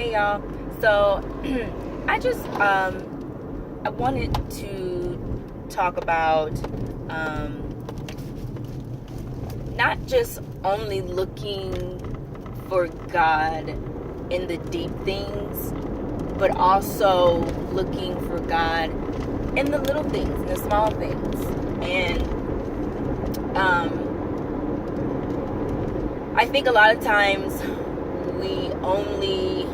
Hey y'all. So I wanted to talk about not just only looking for God in the deep things, but also looking for God in the little things, in the small things. And I think a lot of times we only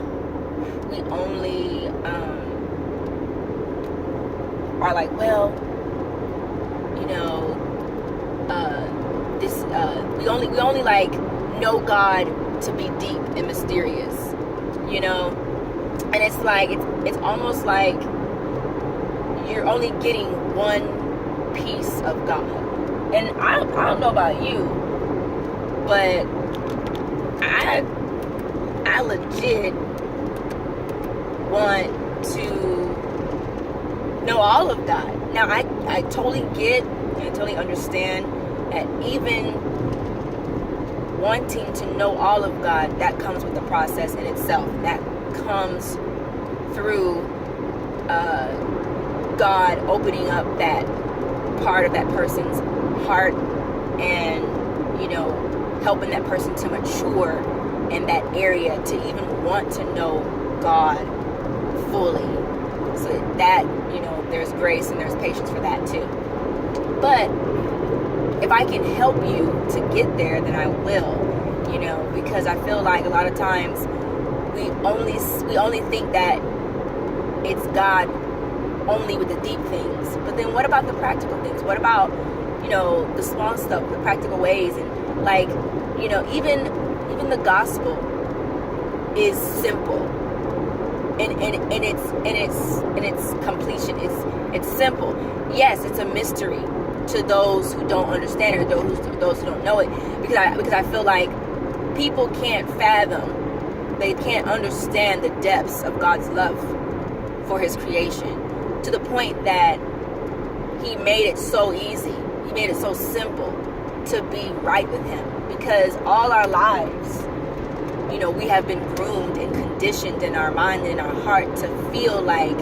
are like, well, you know, we only like know God to be deep and mysterious, you know, and it's like it's almost like you're only getting one piece of God. And I don't know about you, but I legit want to know all of God. Now I totally get and I totally understand that even wanting to know all of God, that comes with the process in itself. That comes through God opening up that part of that person's heart and, you know, helping that person to mature in that area to even want to know God fully. So that, you know, there's grace and there's patience for that too. But if I can help you to get there, then I will, you know, because I feel like a lot of times we only think that it's God only with the deep things. But then what about the practical things? What about, you know, the small stuff, the practical ways? And like, you know, even the gospel is simple in its completion. It's simple. Yes, it's a mystery to those who don't understand it, or those who don't know it, because I feel like people can't fathom, they can't understand the depths of God's love for his creation, to the point that he made it so easy, he made it so simple to be right with him. Because all our lives, you know, we have been groomed and conditioned in our mind and in our heart to feel like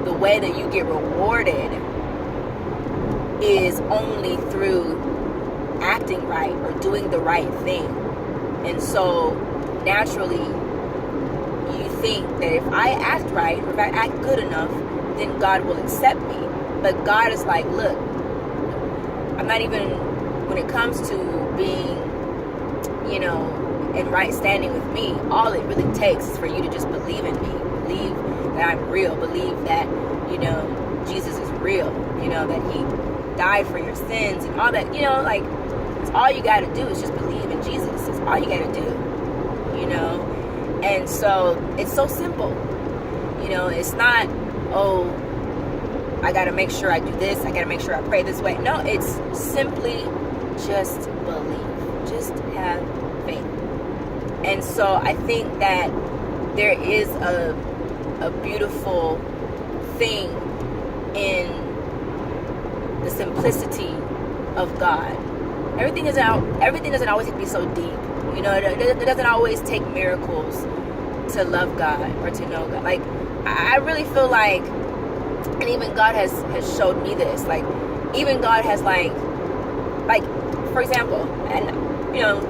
the way that you get rewarded is only through acting right or doing the right thing. And so naturally you think that if I act right, or if I act good enough, then God will accept me. But God is like, look, I'm not even, when it comes to being, you know, in right standing with me, all it really takes is for you to just believe in me, believe that I'm real, believe that, you know, Jesus is real, you know, that he died for your sins and all that, you know, like, it's all you got to do is just believe in Jesus. It's all you got to do, you know. And so it's so simple, you know. It's not, oh, I got to make sure I do this, I got to make sure I pray this way. No, it's simply just believe, just have faith. And so I think that there is a beautiful thing in the simplicity of God. Everything doesn't always have to be so deep. You know, it doesn't always take miracles to love God or to know God. Like, I really feel like, and even God has showed me this, like, even God has like, for example, and, you know,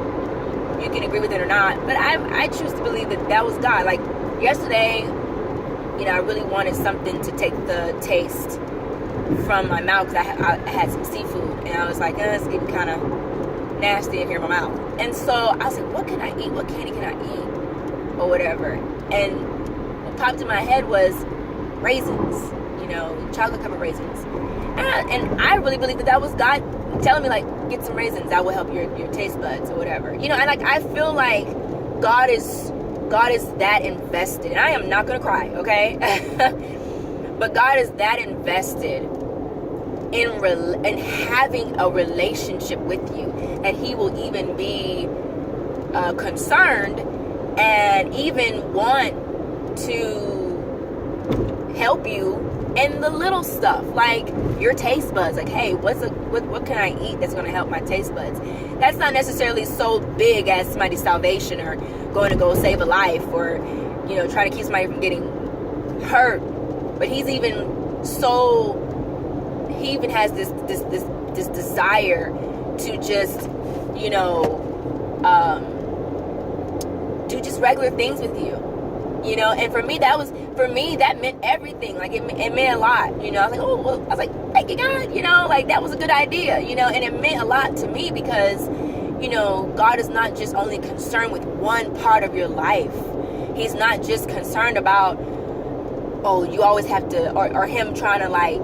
you can agree with it or not, but I choose to believe that was God. Like, yesterday, you know, I really wanted something to take the taste from my mouth, because I had some seafood, and I was like, it's getting kind of nasty in here in my mouth. And so I was like, what can I eat? What candy can I eat? Or whatever. And what popped in my head was raisins, you know, chocolate covered raisins. And I really believe that was God telling me, like, get some raisins, that will help your taste buds or whatever. You know, and like, I feel like God is that invested. And I am not going to cry, okay? But God is that invested in having a relationship with you, that he will even be concerned and even want to help you in the little stuff. Like, your taste buds. Like, hey, what can I eat that's going to help my taste buds? That's not necessarily so big as somebody's salvation or going to go save a life or, you know, try to keep somebody from getting hurt. But he even has this desire to just, you know, do just regular things with you, you know. And for me that meant everything. Like it meant a lot, you know. I was like, oh, well, I was like, thank you, God, you know, like that was a good idea, you know. And it meant a lot to me because, you know, God is not just only concerned with one part of your life. He's not just concerned about, oh, you always have to, or him trying to like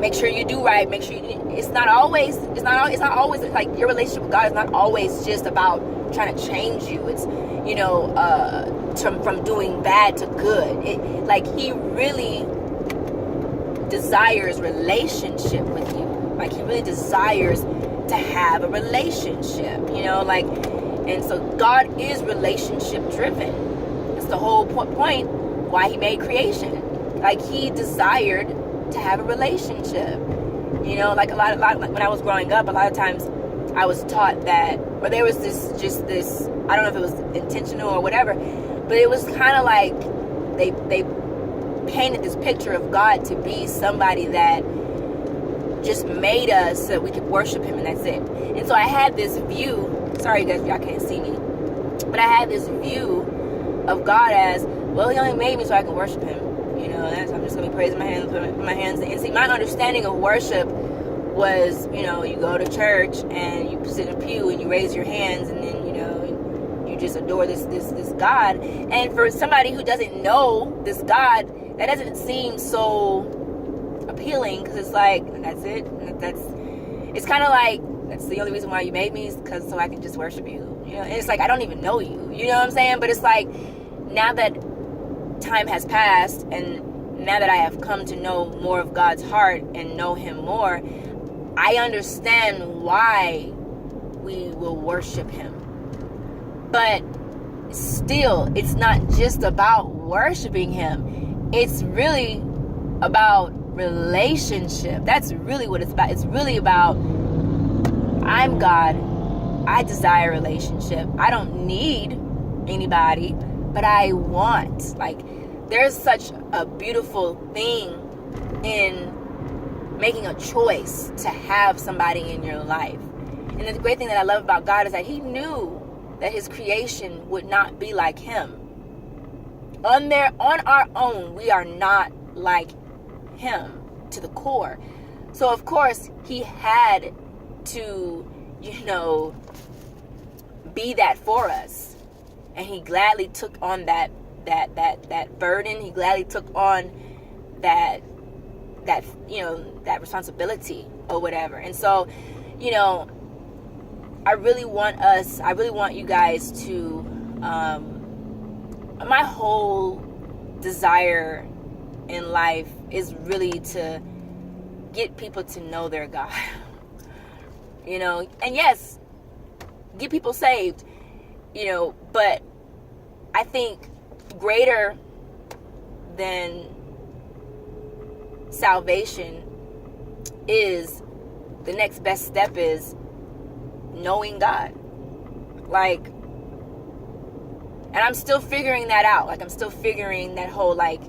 make sure you do right, make sure you, it's not always like your relationship with God is not always just about trying to change you. It's, you know, from doing bad to good. Like he really desires relationship with you. Like he really desires to have a relationship, you know, like, and so God is relationship driven. It's the whole point why he made creation. Like he desired to have a relationship, you know. Like a lot like when I was growing up, a lot of times I was taught that, or there was this I don't know if it was intentional or whatever, but it was kind of like they painted this picture of God to be somebody that just made us so that we could worship him and that's it. And so I had this view, sorry you guys, y'all can't see me, but I had this view of God as, well, he only made me so I can worship him. You know, I'm just going to be praising my hands. And see, my understanding of worship was, you know, you go to church and you sit in a pew and you raise your hands and then, you know, you just adore this God. And for somebody who doesn't know this God, that doesn't seem so appealing because it's like, that's it. It's kind of like, that's the only reason why you made me is because so I can just worship you. You know, and it's like, I don't even know you. You know what I'm saying? But it's like, now that time has passed and now that I have come to know more of God's heart and know him more, I understand why we will worship him. But still, it's not just about worshiping him. It's really about relationship. That's really what it's about. It's really about, I'm God. I desire a relationship. I don't need anybody, but I want. Like, there's such a beautiful thing in making a choice to have somebody in your life. And the great thing that I love about God is that he knew that his creation would not be like him. On our own, we are not like him to the core. So of course he had to, you know, be that for us. And he gladly took on that burden. He gladly took on that you know, that responsibility or whatever. And so, you know, I really want you guys to, my whole desire in life is really to get people to know their God. You know, and yes, get people saved, you know, but I think greater than salvation is, the next best step is knowing God. Like, and I'm still figuring that out. Like, I'm still figuring that whole, like,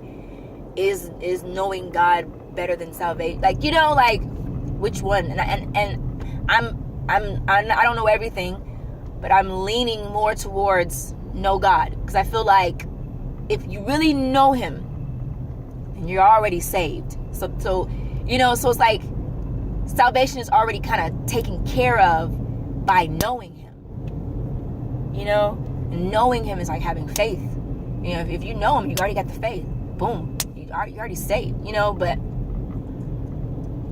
is knowing God better than salvation? Like, you know, like, which one? And I don't know everything, but I'm leaning more towards know God, because I feel like if you really know him, then you're already saved. So you know, so it's like salvation is already kind of taken care of by knowing him. You know, and knowing him is like having faith. You know, if you know him, you already got the faith. Boom, you're already saved. You know, but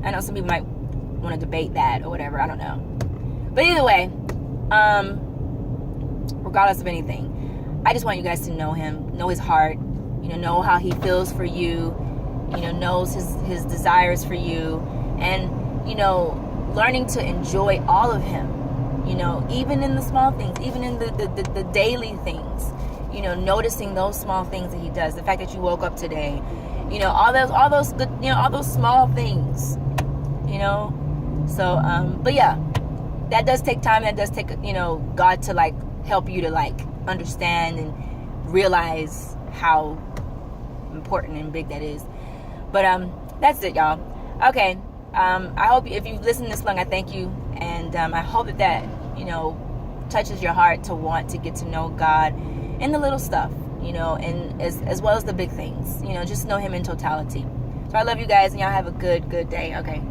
I know some people might want to debate that or whatever. I don't know. But either way, regardless of anything, I just want you guys to know him, know his heart, you know how he feels for you, you know, knows his desires for you, and, you know, learning to enjoy all of him, you know, even in the small things, even in the daily things, you know, noticing those small things that he does, the fact that you woke up today, you know, all those good, you know, all those small things, So but yeah, that does take time. That does take God to like help you to like understand and realize how important and big that is. But that's it, y'all. Okay. I hope if you've listened this long, I thank you, and I hope that touches your heart to want to get to know God in the little stuff, and as well as the big things, just know Him in totality. So I love you guys, and y'all have a good day. Okay.